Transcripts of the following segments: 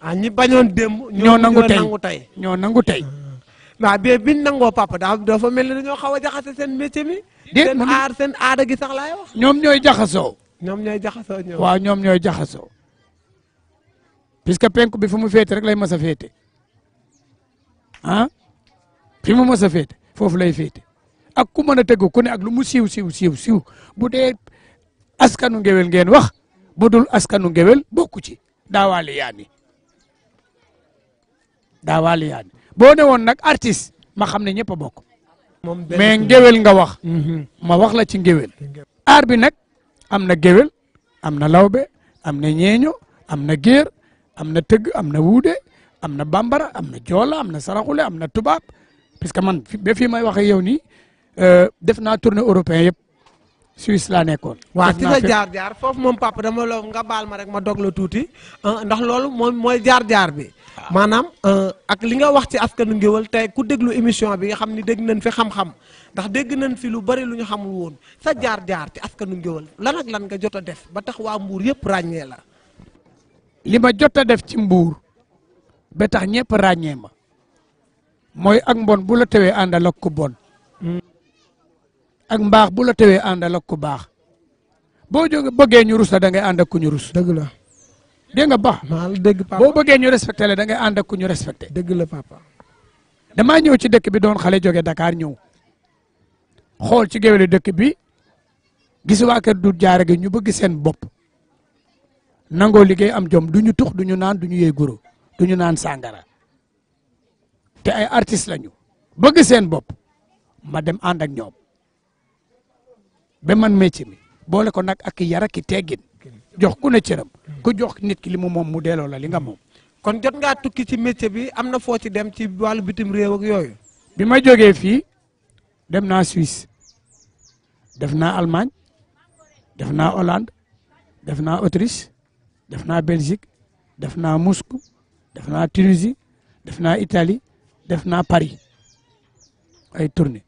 ah ñi bañoon démb. ñoo nangu tey ñoo nangu tey. waaw bi biñ nangoo papa dafa mel ni dañoo xaw a jaxase seen métier mi. seen aada gi sax laay wax. ñoom ñooy jaxasoo. ñoom ñooy jaxasoo ñoom. waaw ñoom ñooy jaxasoo. puisque penku bi fu mu féete rek lay mës a féete ah fi mu mës a féete foofu lay féete ak ku mën a tëgg ku ne ak lu mu siiw bu dee askanu ngewel ngeen wax bu dul askanu ngewel bokku ci daawaale yaani boo ne woon nag artiste ma xam ne ñëpp a bokk mais ngewel nga wax ma wax la ci ngewel aar bi nag am na ngewel am na lawbe am na ñeeño am na géer am na tëgg am na wuude am na bambara am na joola am na saraxule am na tubaab parce que man ba fii may wax ak yow nii def naa tournée européen yëpp Suisse laa nekkoon. waaw ci sa jaar-jaar foofu moom papa dama la nga baal ma rek ma dog la tuuti ndax loolu mooy jaar-jaar bi. maanaam ak li nga wax ci askanu ngéwël tey ku déglu émission bi nga xam ni dégg nañ fi xam-xam ndax dégg nañ fi lu bari lu ñu xamul woon sa jaar-jaar ci askanu ngéwël lan ak lan nga jot a def ba tax waa Mbour yëpp ràññee la. li ma jot a def ci Mbour ba tax ñëpp ràññee ma mooy ak mbon bu la tewee àndal ak ku bon. ak mbaax bu la tewee àndal ak ku baax boo jóge bëggee ñu rus la da ngay ànd ak ku ñu rus. dëgg la. dégg nga baax. maa la dégg papa boo bëggee ñu respecté la da ngay ànd ak ku ñu respecté. dëgg la papa. damaa ñëw ci dëkk bi doon xale jóge Dakar ñëw xool ci géwélu dëkk bi gis waa kër du jaare gi ñu bëgg seen bopp nangoo liggéey am jom du ñu tux du ñu naan du ñu yëy guro du ñu naan sàngara te ay artistes lañu bëgg seen bopp ma dem ànd ak ñoom. ba man métier mi boole ko nag ak yara ki teggin jox ku ne cëram ku jox nit ki li mu moom mu delloo la li nga moom. kon jot ngaa tukki ci métier bi am na foo ci dem ci wàllu bitim réew ak yooyu. bi ma jógee fii dem naa Suisse def naa Allemagne def naa Hollande def naa Autriche def naa Belgique def naa Moscou def naa Tunisie def naa Italie def naa Paris ay tournée.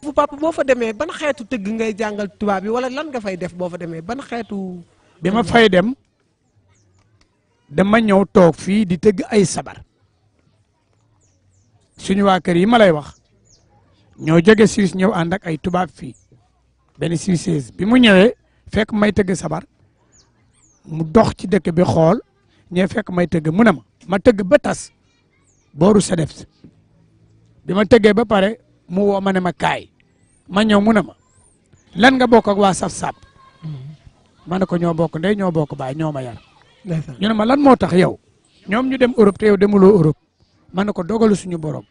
fu papa boo fa demee ban xeetu tëgg ngay jàngal tubaab bi wala lan nga fay def boo fa demee ban xeetu. bi ma fay dem dama ñëw toog fii di tëgg ay sabar suñu waa kër yi ma lay wax ñoo jóge Suisse ñëw ànd ak ay tubaab fii benn Suisseuse bi mu ñëwee fekk may tëgg sabar mu dox ci dëkk bi xool ñee fekk may tëgg mu ne ma tëgg ba tas booru Sedef bi ma tëggee ba pare. mu woo ma ne ma kaay ma ñëw mu ne ma lan nga bokk ak waa saf-sap ma ne ko ñoo bokk ndey ñoo bokk baay ñoo ma yar ñu ne ma lan moo tax yow ñoom ñu dem Europe te yow demuloo Europe ma ne ko dogalu suñu borom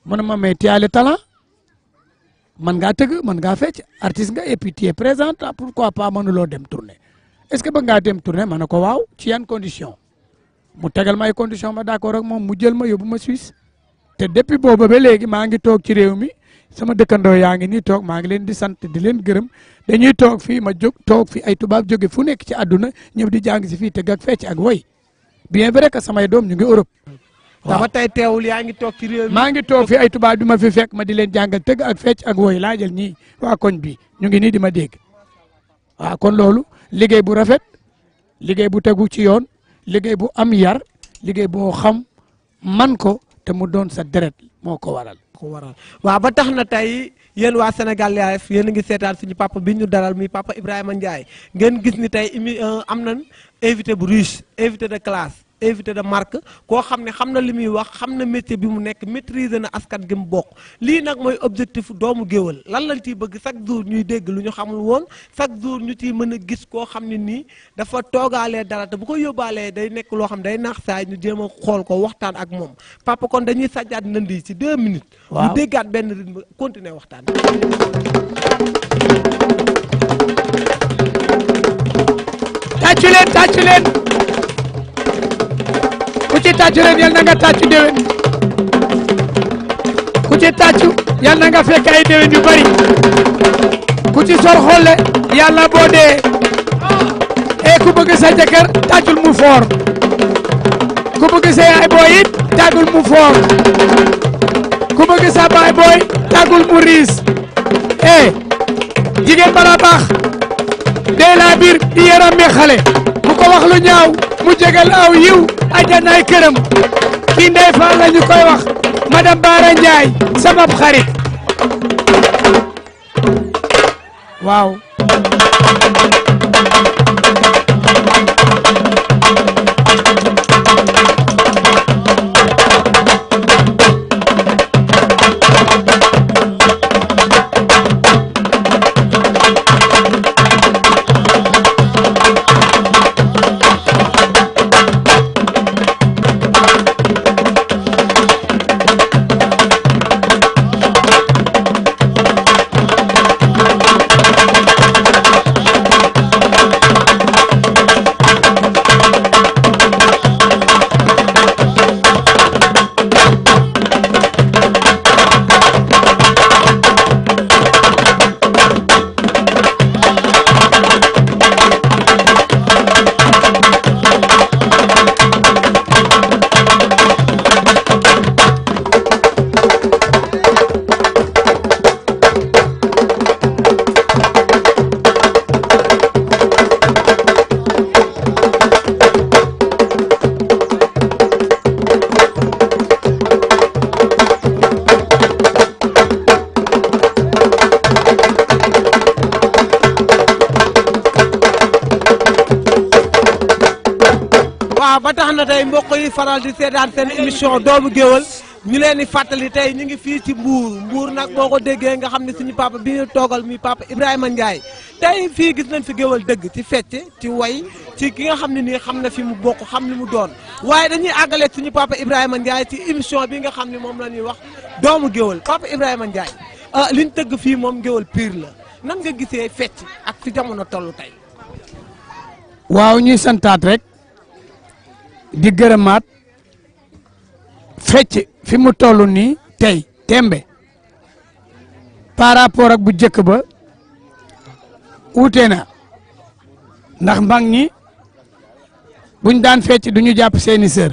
mu ne ma mais tu as le talent man ngaa tëgg man ngaa fecc artiste nga et puis tu es présent pourquoi pas mënuloo dem tournée est-ce que ba ngaa dem tournée ma ne ko waaw ci yan condition mu tegal ma ay condition ma d'accord ak moom mu jël ma yóbbu ma Suisse te depuis booba ba léegi maa ngi toog ci réew mi sama dëkkandoo yaa ngi nii toog maa ngi leen di sant di leen gërëm dañuy toog fii ma jóg toog fi ay tubaab jóge fu nekk ci àdduna ñëw di jàng si fii tëgg ak fecc ak woy bien vrai que samay doom ñu ngi Europe. waaw ba tey teewul yaa ngi toog ci réew mi. maa ngi toog fi ay tubaab di ma fi fekk ma di leen jàngal tëgg ak fecc ak woy laa jël ñii waa koñ bi ñu ngi nii di ma dégg waaw kon loolu liggéey bu rafet liggéey bu tegu ci yoon liggéey bu am yar liggéey boo xam man ko. te mu doon sa deret moo ko waral. waaw ba tax na tey yéen waa Sénégal Live yéen a ngi seetaan suñu papa bi ñu dalal muy papa Ibrahima Ndiaye ngeen gis ni tey am nañ invité bu riche invité de classe invité de marque koo xam ne xam na li muy wax xam na métier bi mu nekk maîtriser na askan gi mu bokk lii nag mooy objectif doomu géwël lan lañ ciy bëgg chaque jour ñuy dégg lu ñu xamul woon chaque jour ñu ciy mën a gis koo xam ne nii dafa toogaalee dara te bu ko yóbbaalee day nekk loo xam day naax saay ñu jéem a xool ko waxtaan ak moom papa kon dañuy sajjaat ndënd ci 2 minutes. waaw ñu déggaat benn rythme continuer waxtaan. tàccu leen. ku ci tàccu ren yal na nga tàccu déwén ku ci tàccu yal na nga fekk ay déwén yu bari ku ci sor xolle yàlla boo dee e ku bëgg sa jëkkër tàccul mu foor ku bëgg sa yaay booy it tàggul mu foor ku bëgg sa baay booy tàggul mu riis e jigéen bala baax dee laa biir di yaram mi xale bu ko wax lu ñaaw mu jegal aw yiw ajanaay këram kii Ndeye Fall la ñu koy wax madame Bara Ndiaye sama xarit waaw ba tax na tey mbokk yi faral di seetaan seen émission doomu géwël ñu leen di fàttali tey ñu ngi fii ci Mbour nag boo ko déggee nga xam ne suñu papa bi ñu toogal mi papa Ibrahima Ndiaye tey fii gis nañ fi géwël dëgg ci fecc ci way ci ki nga xam ne nii xam na fi mu bokk xam li mu doon waaye dañuy àggale suñu papa Ibrahima Ndiaye ci émission bi nga xam ne moom la ñuy wax doomu géwël papa Ibrahima Ndiaye liñ tëgg fii moom géwël pire la nan nga gisee fecc ak fi jamono toll tey. waaw ñuy santaat rek di gërëmaat fecc fi mu toll nii tey tembe par rapport ak bu njëkk ba uute na ndax mag ñi buñ daan fecc du ñu jàpp seeni sër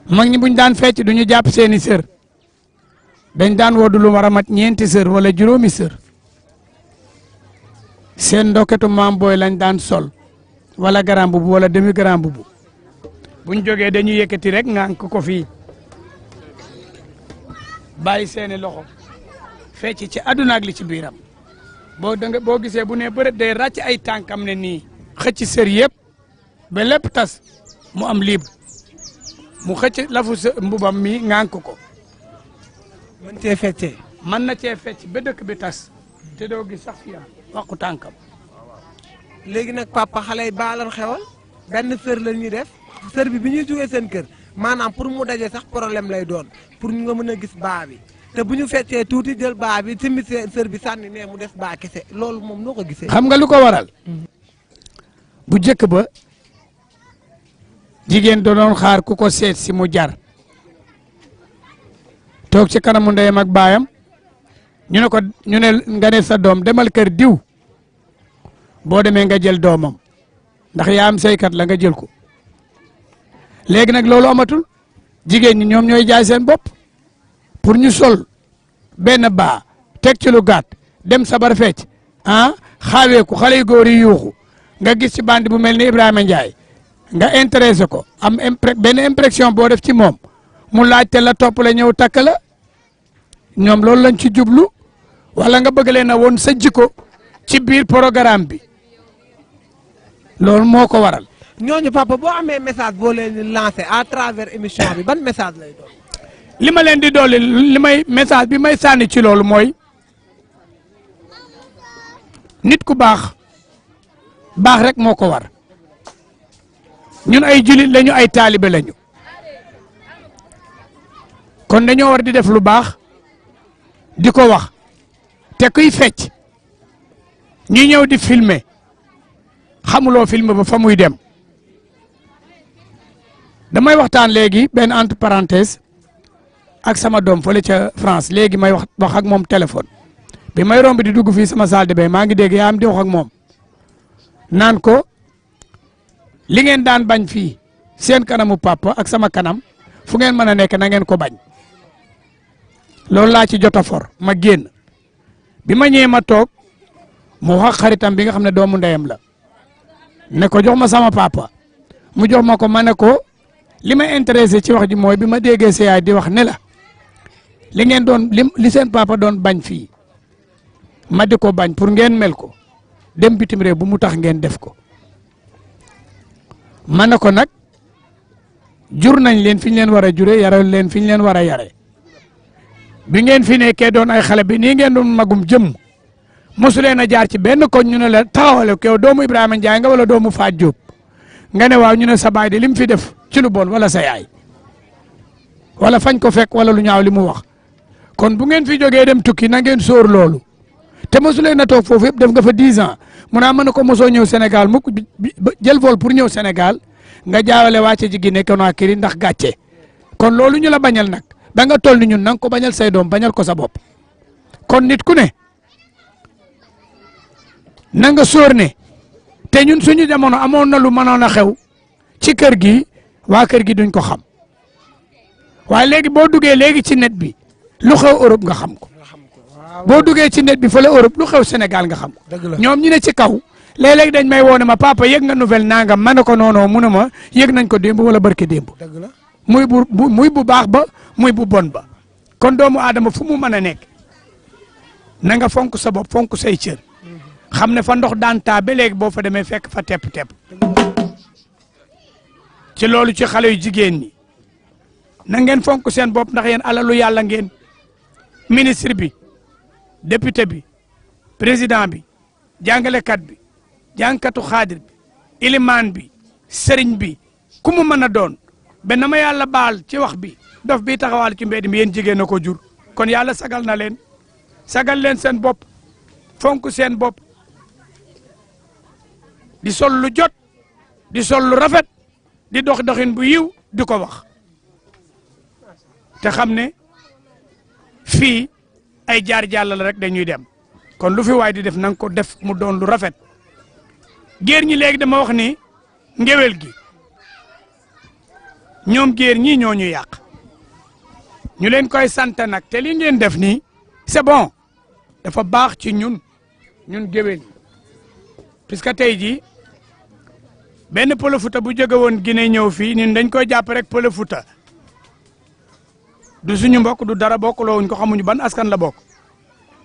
mag ñi buñ daan fecc du ñu jàpp seeni sër dañ daan woodu lu war a mat ñeenti sër wala juróomi sër seen ndoketu maam booy lañ daan sol wala grand bubu wala demi grand bubu buñ jógee dañuy yëkkati rek ngànk ko fii bàyyi seeni loxo fecc ci àdduna ak li ci biiram boo gisee bu ne bërët day ràcc ay tànkam ne nii xëcc sër yëpp ba lépp tas mu am liib mu xëcc lafu mbubam mi ngànk ko mën cee feccee mën na cee fecc ba dëkk bi tas te doo gis sax fiyam waxu tànkam léegi nag papa xale yi baalan xewal benn sër la ñuy def sër bi ñuy jógee seen kër maanaam pour mu daje sax problème lay doon pour ñu nga mën a gis baa bi te bu ñu feccee tuuti jël baa bi tamit sër bi sànni ne mu def baa kese loolu moom noo ko gisee. xam nga lu ko waral bu njëkk ba jigéen doon xaar ku ko seet si mu jar toog ci kanamu ndeyam ak baayam ñu ne ko ñu ne nga ne sa doom demal kër diw boo demee nga jël doomam ndax yaa am saykat la nga jël ko léegi nag loolu amatul jigéen ñi ñoom ñooy jaay seen bopp pour ñu sol benn baa teg ci lu gàtt dem sabar fecc xaaweeku xale yu góor yi yuuxu nga gis ci bandi bu mel ni Ibrahima Ndiaye nga intéressé ko am benn impression boo def ci moom mu laajte la topp la ñëw takk la ñoom loolu lañ ci jublu wala nga bëgg leen a woon sa jikko ci biir programme bi loolu moo ko waral. ñooñu papa boo amee message boo leen di lancé à travers émission bi ban message lay doon. li ma leen di dolli li may message bi may sànni ci loolu mooy nit ku baax rek moo ko war ñun ay julit lañu ay taalibe lañu kon dañoo war di def lu baax di ko wax te kuy fecc ñu ñëw di filmer xamuloo film ba fa muy dem damay waxtaan léegi benn entre parenthèse ak sama doom fële ca France léegi may wax ak moom téléphone bi may romb di dugg fii sama salle de bain maa ngi dégg yaa am di wax ak moom naan ko li ngeen daan bañ fii seen kanamu papa ak sama kanam fu ngeen mën a nekk na ngeen ko bañ loolu laa ci jot a for ma génn bi ma ñëwee ma toog mu wax xaritam bi nga xam ne doomu ndeyam la ne ko jox ma sama papa mu jox ma ko ma ne ko li ma intéressé ci wax ji mooy bi ma déggee sa yaay di wax ne la li ngeen doon li seen papa doon bañ fii ma di ko bañ pour ngeen mel ko dem bitim réew bu mu tax ngeen def ko ma ne ko nag jur nañ leen fi ñu leen war a jure yaral leen fi ñu leen war a yare bi ngeen fi nekkee doon ay xale bi nii ngeen doon magum jëm mosu leen a jaar ci benn koñ ñu ne la taxawale ko yow doomu Ibrahima Ndiaye nga wala doomu Faat Diop nga ne waaw ñu ne sa baay de li mu fi def ci lu bon wala sa yaay wala fañ ko fekk wala lu ñaaw li mu wax kon bu ngeen fi jógee dem tukki na ngeen sóor loolu te mosu leen a toog foofu yëpp def nga fa 10 ans mun naa mën a ko mosoo ñëw Sénégal mukk jël vol pour ñëw Sénégal nga jaawale wàcce ji Guinée Conakry ndax gàcce kon loolu ñu la bañal nag da nga toll ni ñun na nga ko bañal say doom bañal ko sa bopp kon nit ku ne na nga sóor ne te ñun suñu jamono amoon na lu mënoon a xew ci kër gi waa kër gi duñ ko xam waaye léegi boo duggee léegi ci net bi lu xew Europe nga xam ko boo duggee ci net bi fële Europe lu xew Sénégal nga xam ko ñoom ñu ne ci kaw léeg-léeg dañ may woo ne ma papa yëg nga nouvelle nangam ma ne ko noonu mu ne ma yëg nañ ko démb wala barke démb muy bu baax ba muy bu bon ba kon doomu aadama fu mu mën a nekk na nga fonk sa bopp fonk say cër xam ne fa ndox daan taa ba léegi boo fa demee fekk fa tepp-tepp ci loolu ci xale yu jigéen ñi na ngeen fonk seen bopp ndax yéen alalu yàlla ngeen ministre bi député bi président bi jàngalekat bi jàngkatu xaadir bi ilimaan bi sëriñ bi ku mu mën a doon benn ma yàlla baal ci wax bi dof bi taxawal ci mbedd mi yéen jigéen na ko jur kon yàlla sagal na leen sagal leen seen bopp fonk seen bopp di sol lu jot di sol lu rafet di dox doxin bu yiw di ko wax te xam ne fii ay jaar jàll la rek dañuy dem kon lu fi waay di def na nga ko def mu doon lu rafet géer ñi léegi dama wax ni ngewel gi ñoom géer ñii ñoo ñu yàq ñu leen koy sant nag te li ngeen def nii c'est bon dafa baax ci ñun géwél yi puisque tey jii benn Pël Fuuta bu jóge woon Guinée ñëw fii ñun dañ koy jàpp rek Pël Fuuta du suñu mbokk du dara bokkuloo wuñ ko xamuñu ban askan la bokk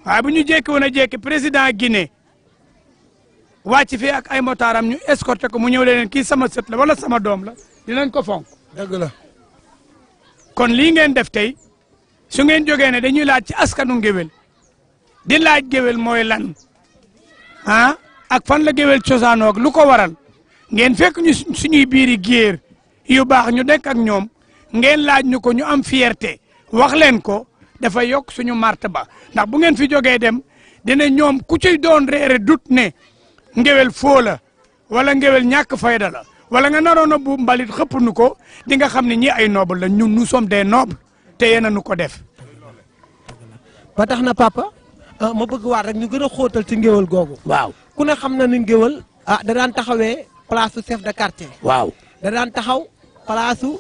waaye bu ñu jékki woon a jékki président Guinée wàcc fii ak ay motaaram ñu escorté ko mu ñëw leen kii sama sët la wala sama doom la dinañ ko fonk. dëgg la kon lii ngeen def tey su ngeen jógee ne dañuy laaj ci askanu ngéwél di laaj géwél mooy lan ah ak fan la géwél cosaanoo ak lu ko waral ngeen fekk ñu suñuy biiri géer yu baax ñu dekk ak ñoom ngeen laaj ñu ko ñu am fierté wax leen ko dafa yokk suñu martaba ndax bu ngeen fi jógee dem dina ñoom ku ci doon reere dut ne ngéwél foo la wala ngéwél ñàkk fayda la wala nga naroon a bu mbalit xëpp nu ko di nga xam ne ñi ay noble la ñun nous sommes des nobles te yéen a nu ko def. ba tax na papa ma bëgg waat rek ñu gën a xóotal ci ngéwél googu. waaw ku ne xam na ni ngéwél da daan taxawee place su chef de quartier. waaw da daan taxaw place su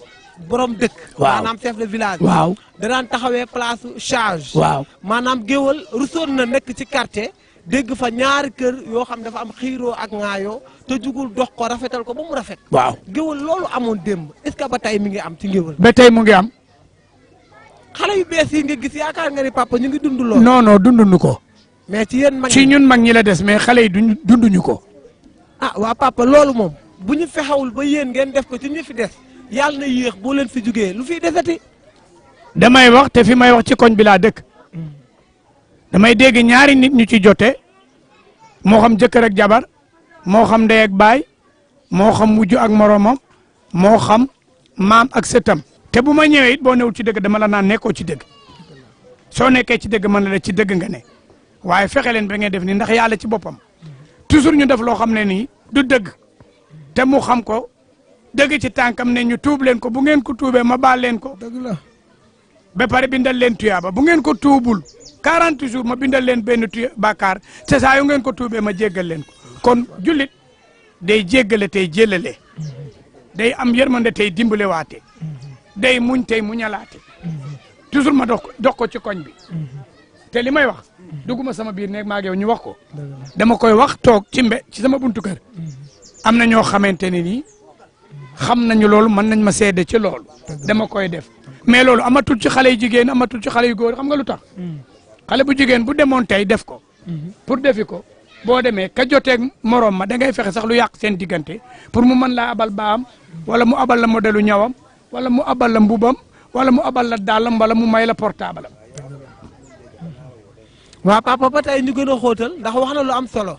borom dëkk. waaw maanaam chef de village. waaw da daan taxawee place su charge. waaw maanaam géwél rusoon na nekk ci quartier dégg fa ñaari kër yoo xam dafa am xiiroo ak ŋaayoo te jugul dox ko rafetal ko ba mu rafet. waaw géwél loolu amoon démb est-ce que ba tey mi ngi am ci ngéwél. ba tey mu ngi am. xale yu bees yi nga gis yaakaar nga ni papa ñu ngi dund lool. non non dunduñu ko. mais ci yéen mag ci ñun mag ñi la des mais xale yi dunduñu ko. ah waa papa loolu moom bu ñu fexewul ba yéen ngeen def ko ci ñi fi des yàlla na yéex boo leen fi jugee lu fiy desati. damay wax te fi may wax ci koñ bi laa dëkk damay dégg ñaari nit ñu ci jote moo xam jëkkër ak jabar moo xam ndey ak baay moo xam wujju ak moromam moo xam maam ak sëtam te bu ma ñëwee it boo newul ci dëgg dama la naan nekkoo ci dëgg soo nekkee ci dëgg mën na la ci dëgg nga ne waaye fexe leen ba ngeen def nii ndax yàlla ci boppam toujours ñu def loo xam ne nii du dëgg te mu xam ko dëgg ci tànkam ne ñu tuub leen ko bu ngeen ko tuubee ma baal leen ko. dëgg la ba pare bindal leen tuyaaba bu ngeen ko tuubul 40 jours ma bindal leen benn bàkkaar te saa yu ngeen ko tuubee ma jéggal leen ko kon jullit day jéggale tey jëlale day am yërmande tey dimbale waate day muñ tey muñalaate toujours ma dox ko ci koñ bi te li may wax dugguma sama biir néeg maa ngi yow ñu wax ko dama koy wax toog ci sama buntu kër am na ñoo xamante ne nii xam nañu loolu mën nañ ma seede ci loolu dama koy def mais loolu amatul ci xale yu jigéen amatul ci xale yu góor xam nga lu tax xale bu jigéen bu demoon tey def ko pour defi ko boo demee ka joteeg morom ma da ngay fexe sax lu yàq seen diggante pour mu mën laa abal baam wala mu abal la modèle u ñawam wala mu abal la mbubam wala mu abal la dàllam wala mu may la portable am. waaw papa ba tey ñu gën a xóotal ndax wax na lu am solo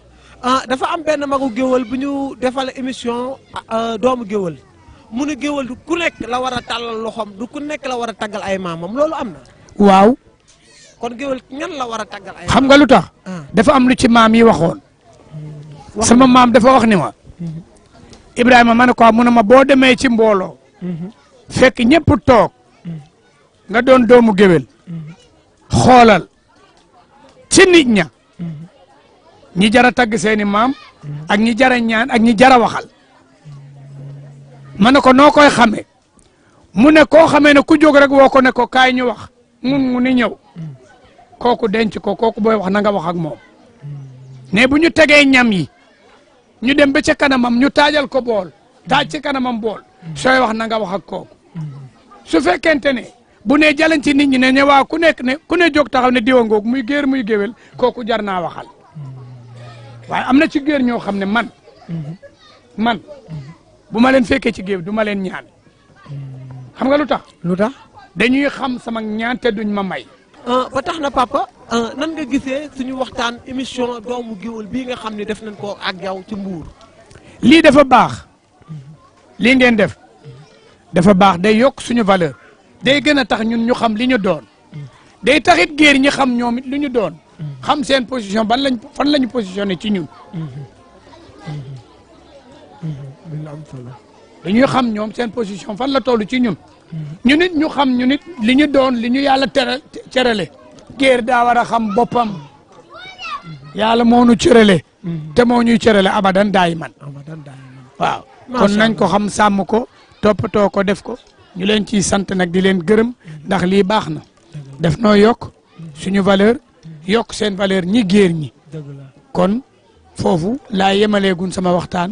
dafa am benn magu géwal bu ñu defal émission doomu géwal mu ne géwal du ku nekk la war a tàllal loxoom du ku nekk la war a taggal ay maamam loolu am na. waaw. kon géwal ñan la war a taggal ay. xam nga lu tax. dafa am lu ci maam yi waxoon. sama maam dafa wax ni ma. Ibrahima ma ne ko mu ne ma boo demee ci mbooloo. fekk ñëpp toog. nga doon doomu géwél. xoolal ci nit ña. ñi jara tagg seeni maam. ak ñi jara ñaan ak ñi jara waxal. ma ne ko noo koy xamee. mu ne koo xamee ne ku jóg rek woo ko ne ko kaay ñu wax. mu ni ñëw. kooku denc ko kooku booy wax na nga wax ak moom. ne bu ñu tegee ñam yi. ñu dem ba ca kanamam ñu taajal ko bool. taaj ci kanamam bool. sooy wax na nga wax ak kooku. su fekkente ne bu ne jalen ci nit ñi ne waa ku nekk ne ku ne jóg taxaw ne diwa ngoog muy géer muy géwél kooku jar naa waxal. waaye am na ci géer ñoo xam ne man bu ma leen fekkee ci géew du ma leen ñaan. xam nga lu tax. lu tax. dañuy xam sama ñaan te duñ ma may. ba tax na papa nan nga gisee suñu waxtaan émission doomu géwal bii nga xam ne def nañ ko ak yow ci Mbour. lii dafa baax lii ngeen def dafa baax day yokk suñu valeur day gën a tax ñun ñu xam li ñu doon day taxit géer ñi xam ñoom it li ñu doon xam seen position fan lañu positionné ci ñun. dañuy xam ñoom seen position fan la toll ci ñun. ñu nit ñu xam ñu nit li ñu doon li ñu yàlla cerale géer daa war a xam boppam yàlla moo ñu cerale te moo ñuy cerale abadan daay man waaw kon nañ ko xam sàmm ko toppatoo ko def ko ñu leen ciy sant nag di leen gërëm ndax lii baax na def noo yokk suñu valeur yokk seen valeur ñi géer ñi kon foofu laa yemaleegun sama waxtaan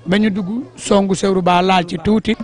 ba ñu dugg songu sewru ba laal ci tuuti.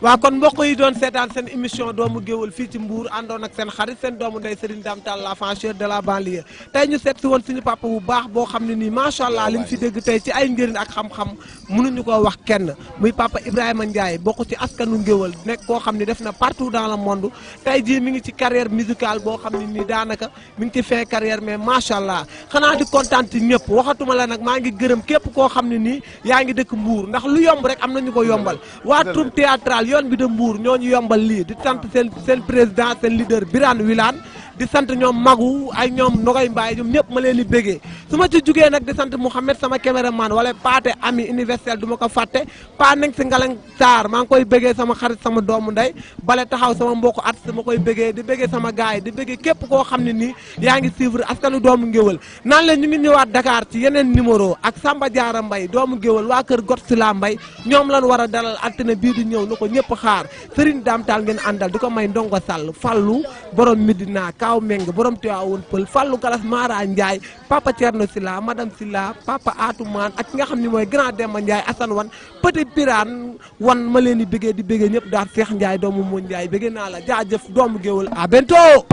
waaw kon mbokk yi doon seetaan seen émission doomu géwal fii ci Mbour àndoon ak seen xarit seen doomu ndey Serigne Dame Tall la francheur de la banlieue tey ñu seet si woon suñu papa bu baax boo xam ne nii macha allah liñ fi dégg tey ci ay njëriñ ak xam-xam mënuñu koo wax kenn muy papa Ibrahima Ndiaye bokk ci askanu ngéwal nekk koo xam ne def na partout dans le monde tey jii mi ngi ci carrière musicale boo xam ne nii daanaka mi ngi ci fin carrière mais macha allah xanaa di kontaan ci ñëpp waxatuma la nag maa ngi gërëm képp koo xam ne nii yaa ngi dëkk Mbour ndax lu yomb rek am nañu ko yombal waa troupe théâtrale yoon bi de Mbour ñoo ñu yombal lii di sant seen président seen leader Birane Wilane di sant ñoom Magu ay ñoom Nogoy Mbaye ñoom ñëpp ma leen di bégee su ma ci jugee nag di sant Mouhamed sama caméraman wala Paate ami universel du ma ko fàtte Pa neng si Ngalang Sarr maa ngi koy bégee sama xarit sama doomu ndey bale taxaw sama mbokku at sama koy bégee di bégee sama gars yi di bégee képp koo xam ne nii yaa ngi suivre askanu doomu ngéwal naan leen ñu ngi ñëwaat Dakar ci yeneen numéro ak Samba Diarra Mbaye doomu ngéwal waa kër Got Sila Mbaye ñoom lan war a dalal altine bii di ñëw na ko ñëpp xaar Serigne Dame Tall ngeen àndal di ko may Ndongo Sall Fallu borom Medina Kaaw Meng borom Tiwaawoon Pël Fallu Galas Mara Ndiaye papa Thierno Silla madame Silla papa Atoumane ak ki nga xam ne mooy grand Demba Ndiaye Assane Wan petit Pirane wan ma leen di bëggee ñëpp daal Cheikh Ndiaye doomu Moon Ndiaye bëggee naa la jaajëf doomu géwal à bientôt